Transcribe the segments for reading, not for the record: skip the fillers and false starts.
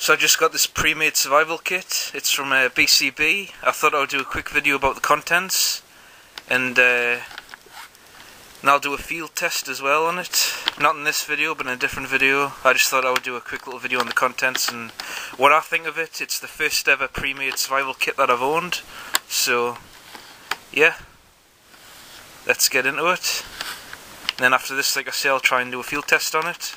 So I just got this pre-made survival kit. It's from BCB. I thought I would do a quick video about the contents, and I'll do a field test as well on it. Not in this video, but in a different video. I just thought I would do a quick little video on the contents and what I think of it. It's the first ever pre-made survival kit that I've owned. So, yeah. Let's get into it. And then after this, like I say, I'll try and do a field test on it.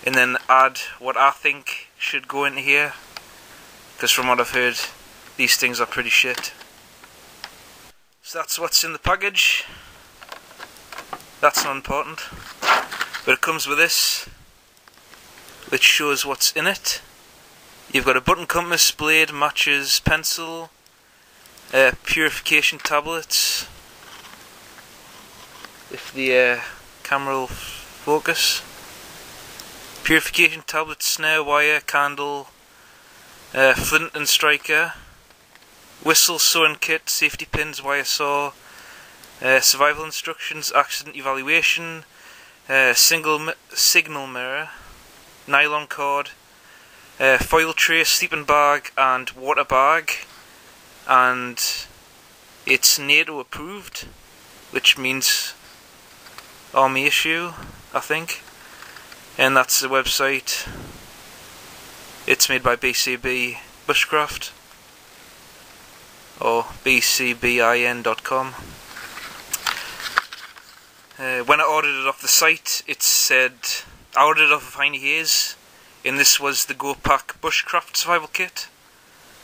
And then add what I think should go into here. Because from what I've heard, these things are pretty shit. So that's what's in the package. That's not important. But it comes with this, which shows what's in it. You've got a button compass, blade, matches, pencil, purification tablets. If the camera will focus. Purification tablets, snare wire, candle, flint and striker, whistle, sewing kit, safety pins, wire saw, survival instructions, accident evaluation, signal mirror, nylon cord, foil tray, sleeping bag and water bag, and it's NATO approved, which means army issue, I think. And that's the website. It's made by BCB Bushcraft, or bcbin.com. When I ordered it off the site, it said I ordered it off of Heine Hayes, and this was the Go Pack Bushcraft Survival Kit,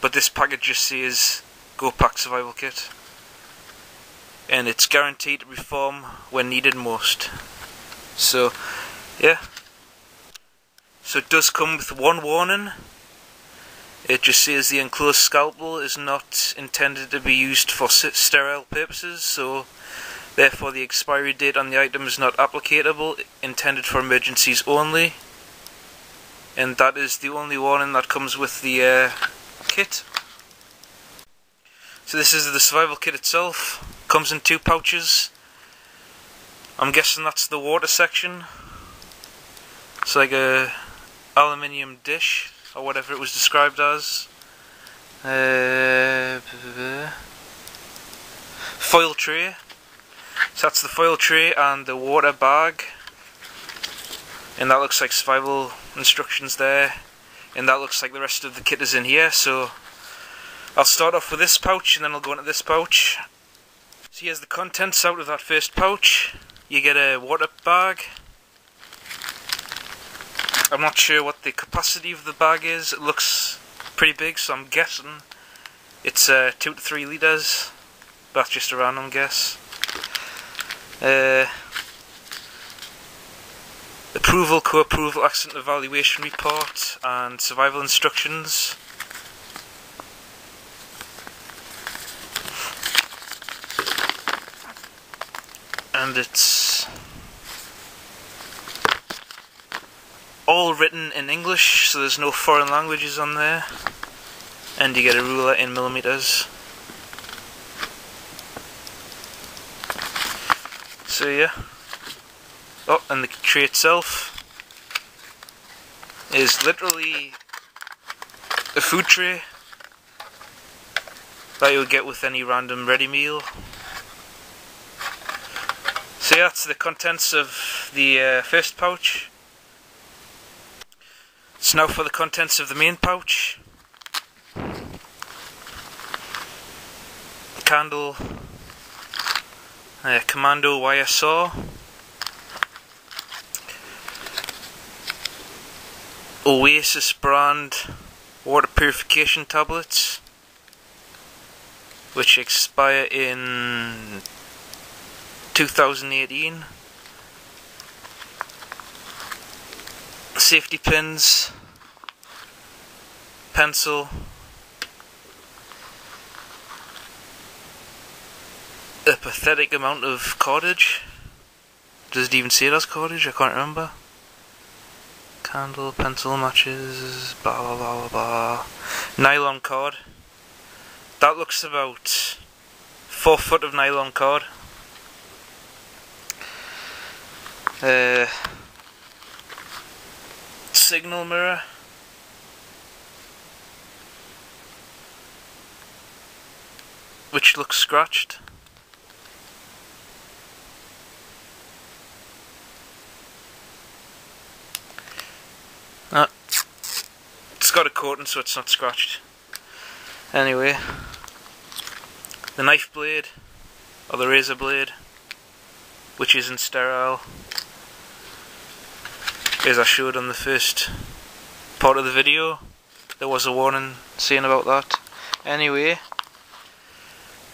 but this package just says Go Pack Survival Kit, and it's guaranteed to reform when needed most. So, yeah. So it does come with one warning. It just says the enclosed scalpel is not intended to be used for sterile purposes, so therefore the expiry date on the item is not applicable, intended for emergencies only. And that is the only warning that comes with the kit. So this is the survival kit itself. Comes in 2 pouches. I'm guessing that's the water section. It's like a aluminium dish, or whatever it was described as. Foil tray. So that's the foil tray and the water bag. And that looks like survival instructions there. And that looks like the rest of the kit is in here. So I'll start off with this pouch and then I'll go into this pouch. So here's the contents out of that first pouch. You get a water bag. I'm not sure what the capacity of the bag is. It looks pretty big, so I'm guessing it's 2 to 3 litres. That's just a random guess. Approval, co-approval, accident evaluation report, and survival instructions. And it's all written in English, so there's no foreign languages on there. And you get a ruler in millimeters. So yeah. Oh, and the tray itself is literally a food tray that you would get with any random ready meal. So yeah, that's the contents of the first pouch. So now for the contents of the main pouch. Candle, commando wire saw, Oasis brand water purification tablets, which expire in 2018. Safety pins, pencil, a pathetic amount of cordage. Does it even say it as cordage? I can't remember. Candle, pencil, matches, blah blah blah blah blah. Nylon cord. That looks about 4 foot of nylon cord. Signal mirror. which looks scratched. It's got a coating so it's not scratched. Anyway, the knife blade, or the razor blade, which isn't sterile, as I showed on the first part of the video. There was a warning saying about that. Anyway,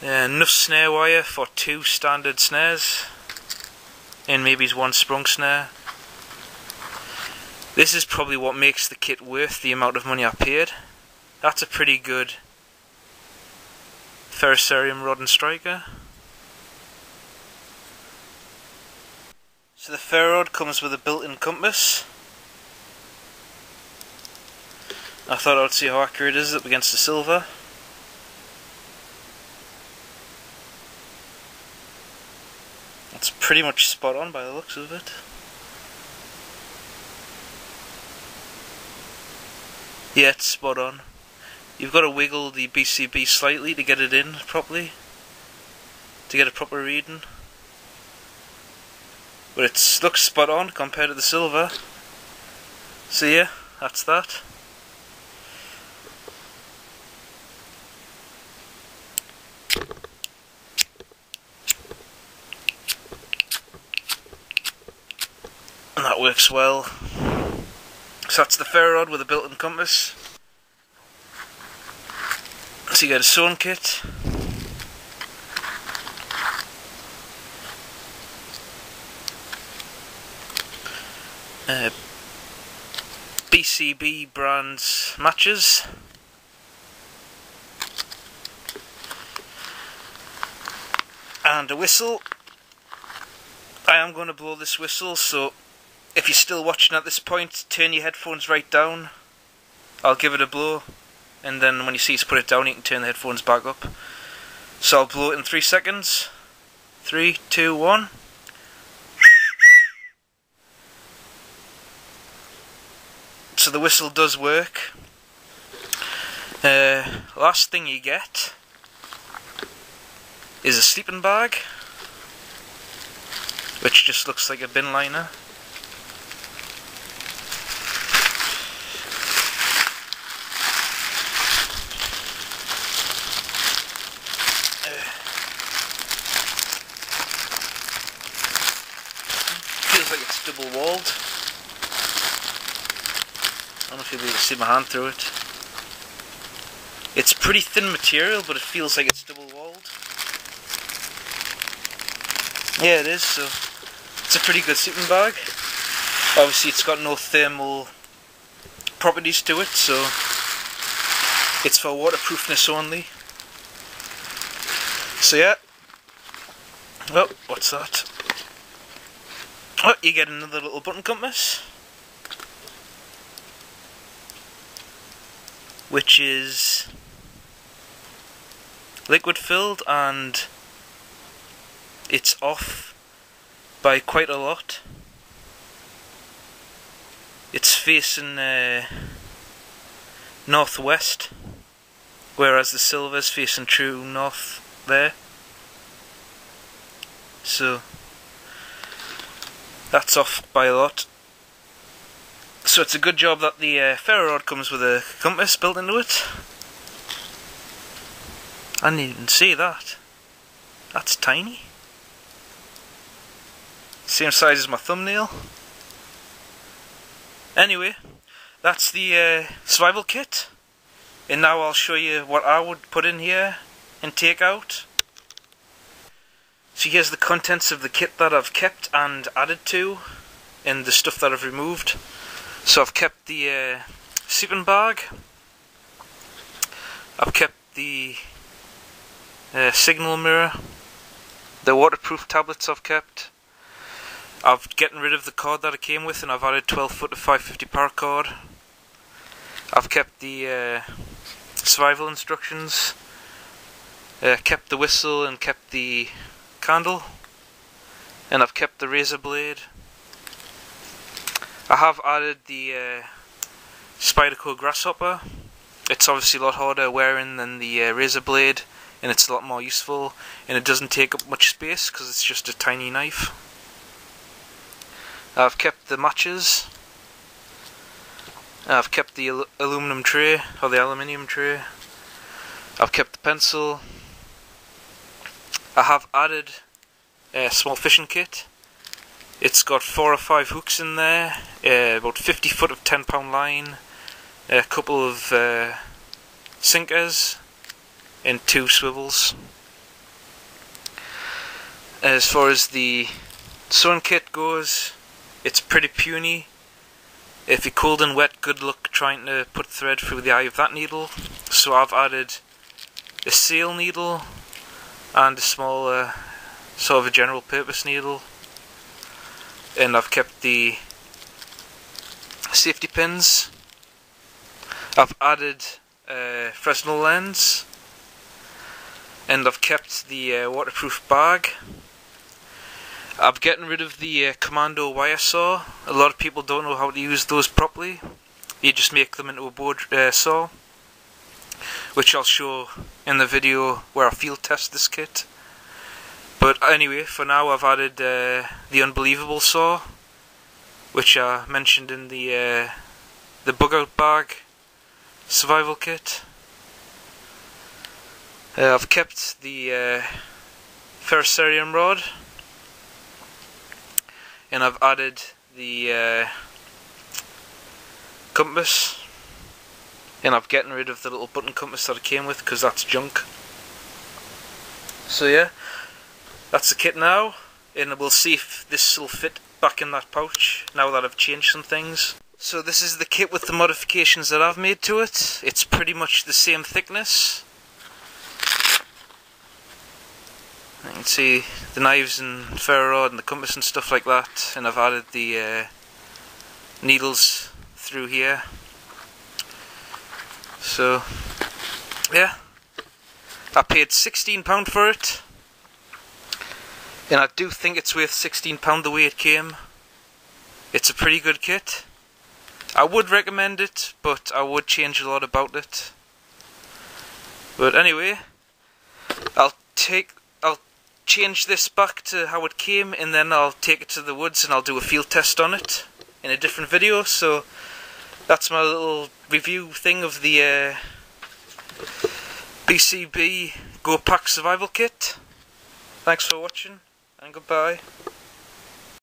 enough snare wire for 2 standard snares, and maybe 1 sprung snare. This is probably what makes the kit worth the amount of money I paid. That's a pretty good ferrocerium rod and striker. So the ferro rod comes with a built-in compass. I thought I would see how accurate it is up against the silver. It's pretty much spot on by the looks of it. Yeah, it's spot on. You've got to wiggle the BCB slightly to get it in properly, to get a proper reading. But it looks spot on compared to the silver. So yeah, that's that. And that works well. So that's the ferro rod with a built-in compass. So you get a sewn kit. BCB brands matches. And a whistle. I am going to blow this whistle, so if you're still watching at this point, turn your headphones right down. I'll give it a blow, and then when you see us put it down, you can turn the headphones back up. So I'll blow it in 3 seconds. 3, 2, 1. So the whistle does work. Last thing you get is a sleeping bag, which just looks like a bin liner. Feels like it's double walled. I don't know if you'll be able to see my hand through it. It's pretty thin material, but it feels like it's double walled. Yeah, it is, so it's a pretty good sleeping bag. Obviously it's got no thermal properties to it, so it's for waterproofness only. So yeah. Oh, what's that? Oh, you get another little button compass, which is liquid filled, and it's off by quite a lot. It's facing northwest, whereas the silver's facing true north there. So that's off by a lot. So it's a good job that the ferro rod comes with a compass built into it. I didn't even see that. That's tiny. Same size as my thumbnail. Anyway, that's the survival kit. And now I'll show you what I would put in here and take out. So here's the contents of the kit that I've kept and added to, and the stuff that I've removed. So I've kept the sleeping bag. I've kept the signal mirror. The waterproof tablets I've kept. I've gotten rid of the cord that I came with, and I've added 12 foot to 550 paracord. I've kept the survival instructions. Kept the whistle and kept the candle, and I've kept the razor blade. I have added the Spyderco grasshopper. It's obviously a lot harder wearing than the razor blade, and it's a lot more useful, and it doesn't take up much space because it's just a tiny knife. I've kept the matches. I've kept the aluminum tray, or the aluminium tray. I've kept the pencil. I have added a small fishing kit. It's got 4 or 5 hooks in there, about 50 foot of 10-pound line, a couple of sinkers, and 2 swivels. As far as the sewing kit goes, it's pretty puny. If you're cold and wet, good luck trying to put thread through the eye of that needle. So I've added a sail needle and a small sort of a general purpose needle, and I've kept the safety pins. I've added a Fresnel lens, and I've kept the waterproof bag. I'm getting rid of the Commando wire saw. A lot of people don't know how to use those properly. You just make them into a board saw, which I'll show in the video where I field test this kit. But anyway, for now I've added the Unbelievable saw, which I mentioned in the bug out bag survival kit. I've kept the ferrocerium rod, and I've added the compass, and I'm getting rid of the little button compass that it came with because that's junk. So yeah, that's the kit now, and we'll see if this will fit back in that pouch now that I've changed some things. So this is the kit with the modifications that I've made to it. It's pretty much the same thickness. You can see the knives and ferro rod and the compass and stuff like that, and I've added the needles through here. So yeah, I paid £16 for it, and I do think it's worth £16 the way it came. It's a pretty good kit. I would recommend it, but I would change a lot about it. But anyway, I'll change this back to how it came, and then I'll take it to the woods and I'll do a field test on it in a different video. So that's my little review thing of the BCB Go Pack Survival Kit. Thanks for watching, and goodbye.